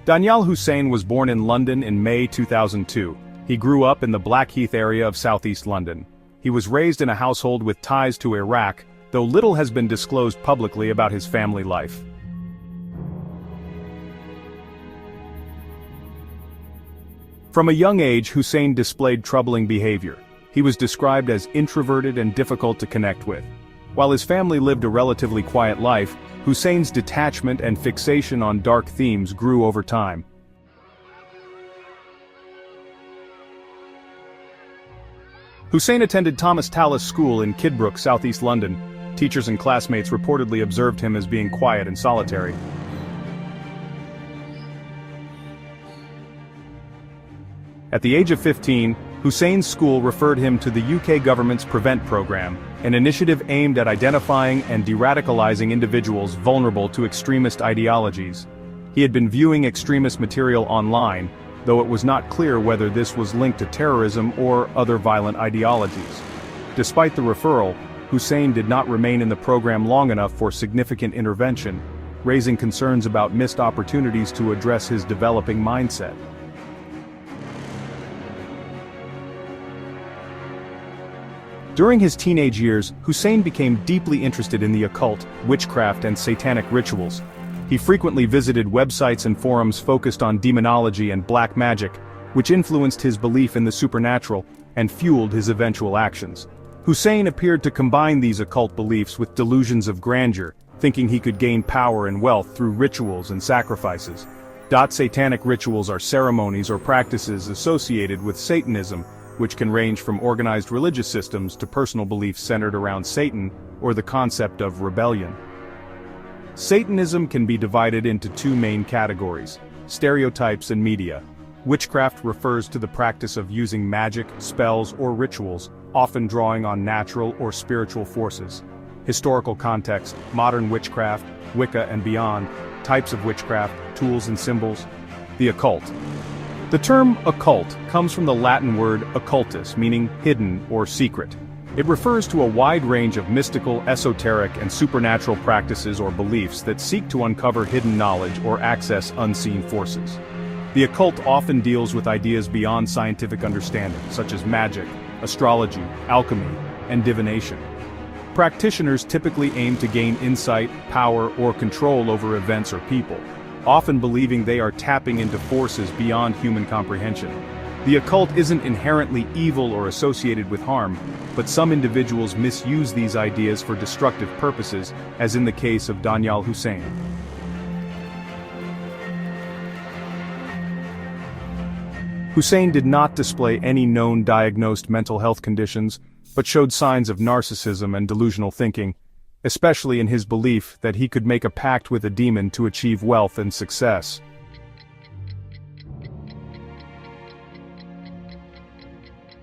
Danyal Hussein was born in London in May 2002. He grew up in the Blackheath area of southeast London. He was raised in a household with ties to Iraq, though little has been disclosed publicly about his family life. From a young age, Hussein displayed troubling behavior. He was described as introverted and difficult to connect with. While his family lived a relatively quiet life, Hussein's detachment and fixation on dark themes grew over time. Hussein attended Thomas Tallis School in Kidbrooke, southeast London. Teachers and classmates reportedly observed him as being quiet and solitary. At the age of 15, Hussein's school referred him to the UK government's Prevent program, an initiative aimed at identifying and de-radicalizing individuals vulnerable to extremist ideologies. He had been viewing extremist material online, though it was not clear whether this was linked to terrorism or other violent ideologies. Despite the referral, Hussein did not remain in the program long enough for significant intervention, raising concerns about missed opportunities to address his developing mindset. During his teenage years, Hussein became deeply interested in the occult, witchcraft and satanic rituals. He frequently visited websites and forums focused on demonology and black magic, which influenced his belief in the supernatural and fueled his eventual actions. Hussein appeared to combine these occult beliefs with delusions of grandeur, thinking he could gain power and wealth through rituals and sacrifices. Satanic rituals are ceremonies or practices associated with Satanism, which can range from organized religious systems to personal beliefs centered around Satan or the concept of rebellion. Satanism can be divided into two main categories: stereotypes and media. Witchcraft refers to the practice of using magic, spells, or rituals, often drawing on natural or spiritual forces. Historical context: modern witchcraft, Wicca and beyond, types of witchcraft, tools and symbols. The occult. The term occult comes from the Latin word occultus, meaning hidden or secret. It refers to a wide range of mystical, esoteric, and supernatural practices or beliefs that seek to uncover hidden knowledge or access unseen forces. The occult often deals with ideas beyond scientific understanding, such as magic, astrology, alchemy, and divination. Practitioners typically aim to gain insight, power, or control over events or people, often believing they are tapping into forces beyond human comprehension. The occult isn't inherently evil or associated with harm, but some individuals misuse these ideas for destructive purposes, as in the case of Danyal Hussein. Hussein did not display any known diagnosed mental health conditions, but showed signs of narcissism and delusional thinking, especially in his belief that he could make a pact with a demon to achieve wealth and success.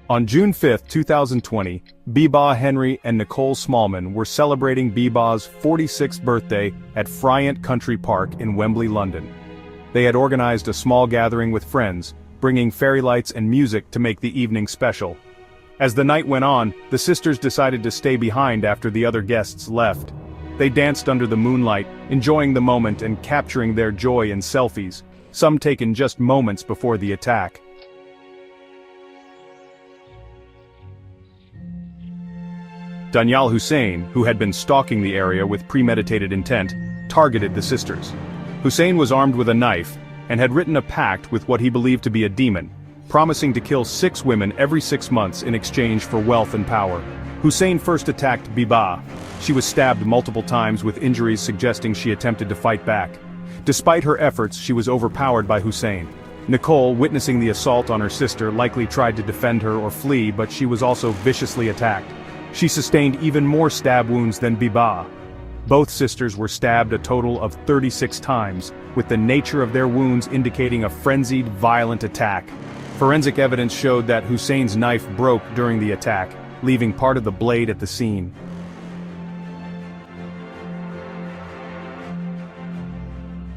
On June 5, 2020, Bibaa Henry and Nicole Smallman were celebrating Bibaa's 46th birthday at Fryent Country Park in Wembley, London. They had organized a small gathering with friends, bringing fairy lights and music to make the evening special. As the night went on, the sisters decided to stay behind after the other guests left. They danced under the moonlight, enjoying the moment and capturing their joy in selfies, some taken just moments before the attack. Danyal Hussein, who had been stalking the area with premeditated intent, targeted the sisters. Hussein was armed with a knife, and had written a pact with what he believed to be a demon, promising to kill 6 women every 6 months in exchange for wealth and power. Hussein first attacked Bibaa. She was stabbed multiple times with injuries suggesting she attempted to fight back. Despite her efforts, she was overpowered by Hussein. Nicole, witnessing the assault on her sister, likely tried to defend her or flee, but she was also viciously attacked. She sustained even more stab wounds than Bibaa. Both sisters were stabbed a total of 36 times, with the nature of their wounds indicating a frenzied, violent attack. Forensic evidence showed that Hussein's knife broke during the attack, leaving part of the blade at the scene.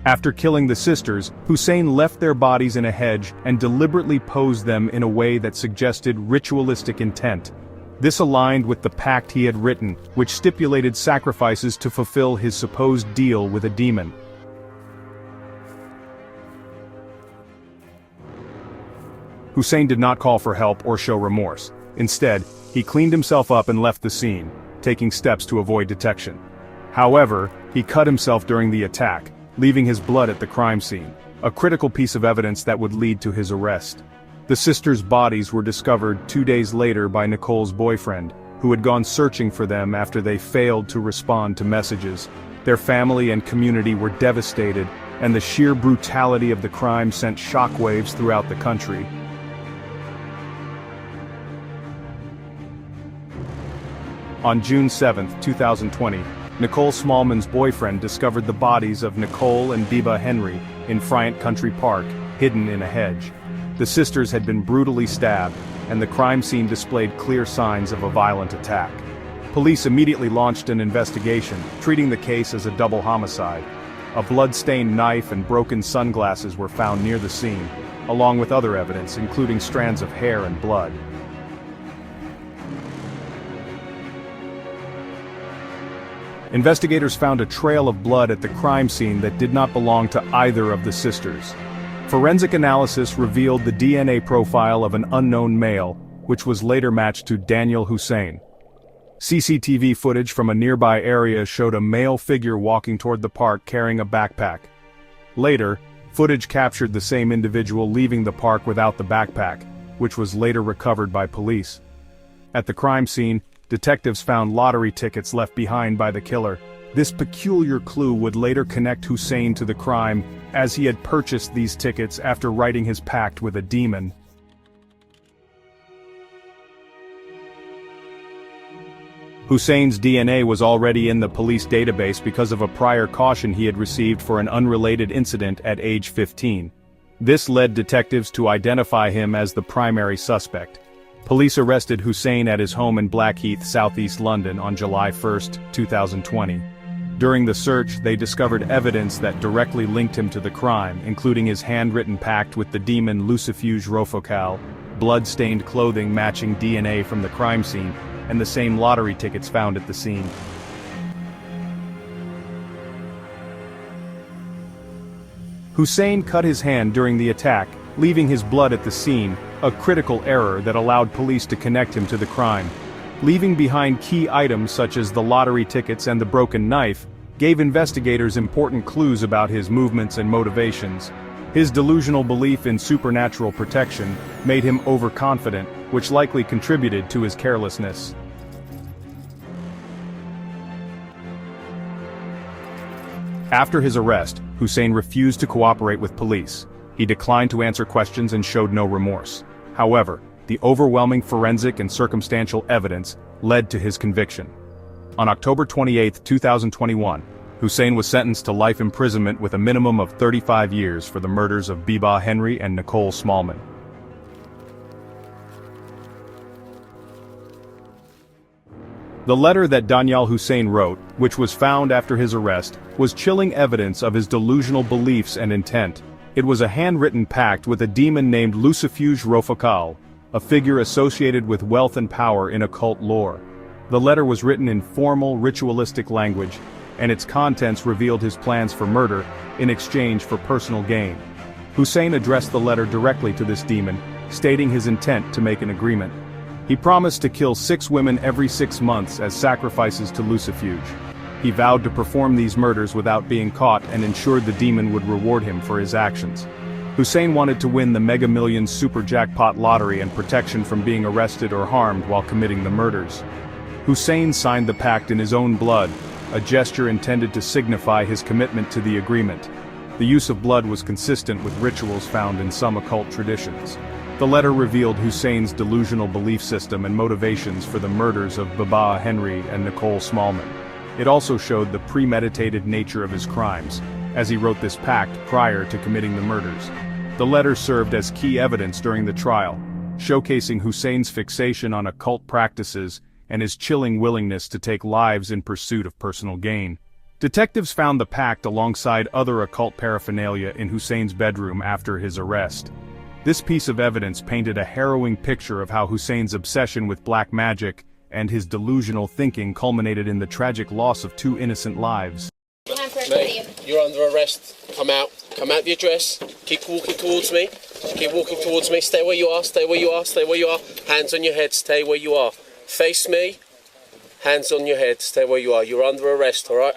After killing the sisters, Hussein left their bodies in a hedge and deliberately posed them in a way that suggested ritualistic intent. This aligned with the pact he had written, which stipulated sacrifices to fulfill his supposed deal with a demon. Hussein did not call for help or show remorse. Instead, he cleaned himself up and left the scene, taking steps to avoid detection. However, he cut himself during the attack, leaving his blood at the crime scene, a critical piece of evidence that would lead to his arrest. The sisters' bodies were discovered 2 days later by Nicole's boyfriend, who had gone searching for them after they failed to respond to messages. Their family and community were devastated, and the sheer brutality of the crime sent shockwaves throughout the country. On June 7, 2020, Nicole Smallman's boyfriend discovered the bodies of Nicole and Bibaa Henry in Fryent Country Park, hidden in a hedge. The sisters had been brutally stabbed, and the crime scene displayed clear signs of a violent attack. Police immediately launched an investigation, treating the case as a double homicide. A blood-stained knife and broken sunglasses were found near the scene, along with other evidence including strands of hair and blood. Investigators found a trail of blood at the crime scene that did not belong to either of the sisters. Forensic analysis revealed the DNA profile of an unknown male, which was later matched to Danyal Hussein. CCTV footage from a nearby area showed a male figure walking toward the park carrying a backpack. Later, footage captured the same individual leaving the park without the backpack, which was later recovered by police. At the crime scene, detectives found lottery tickets left behind by the killer. This peculiar clue would later connect Hussein to the crime, as he had purchased these tickets after writing his pact with a demon. Hussein's DNA was already in the police database because of a prior caution he had received for an unrelated incident at age 15. This led detectives to identify him as the primary suspect. Police arrested Hussein at his home in Blackheath, southeast London on July 1, 2020. During the search, they discovered evidence that directly linked him to the crime, including his handwritten pact with the demon Lucifuge Rofocal, blood-stained clothing matching DNA from the crime scene, and the same lottery tickets found at the scene. Hussein cut his hand during the attack, leaving his blood at the scene, a critical error that allowed police to connect him to the crime. Leaving behind key items such as the lottery tickets and the broken knife, gave investigators important clues about his movements and motivations. His delusional belief in supernatural protection made him overconfident, which likely contributed to his carelessness. After his arrest, Hussein refused to cooperate with police. He declined to answer questions and showed no remorse. However, the overwhelming forensic and circumstantial evidence led to his conviction. On October 28, 2021, Hussein was sentenced to life imprisonment with a minimum of 35 years for the murders of Bibaa Henry and Nicole Smallman. The letter that Danyal Hussein wrote, which was found after his arrest, was chilling evidence of his delusional beliefs and intent. It was a handwritten pact with a demon named Lucifuge Rofocal, a figure associated with wealth and power in occult lore. The letter was written in formal, ritualistic language, and its contents revealed his plans for murder in exchange for personal gain. Hussein addressed the letter directly to this demon, stating his intent to make an agreement. He promised to kill 6 women every 6 months as sacrifices to Lucifuge. He vowed to perform these murders without being caught and ensured the demon would reward him for his actions. Hussein wanted to win the Mega Millions super jackpot lottery and protection from being arrested or harmed while committing the murders. Hussein signed the pact in his own blood, a gesture intended to signify his commitment to the agreement. The use of blood was consistent with rituals found in some occult traditions. The letter revealed Hussein's delusional belief system and motivations for the murders of Bibaa Henry and Nicole Smallman. It also showed the premeditated nature of his crimes, as he wrote this pact prior to committing the murders. The letter served as key evidence during the trial, showcasing Hussein's fixation on occult practices and his chilling willingness to take lives in pursuit of personal gain. Detectives found the pact alongside other occult paraphernalia in Hussein's bedroom after his arrest. This piece of evidence painted a harrowing picture of how Hussein's obsession with black magic and his delusional thinking culminated in the tragic loss of 2 innocent lives. Mate, you're under arrest. Come out. Come out the address. Keep walking towards me. Keep walking towards me. Stay where you are. Stay where you are. Stay where you are. Hands on your head. Stay where you are. Face me. Hands on your head. Stay where you are. You're under arrest, all right?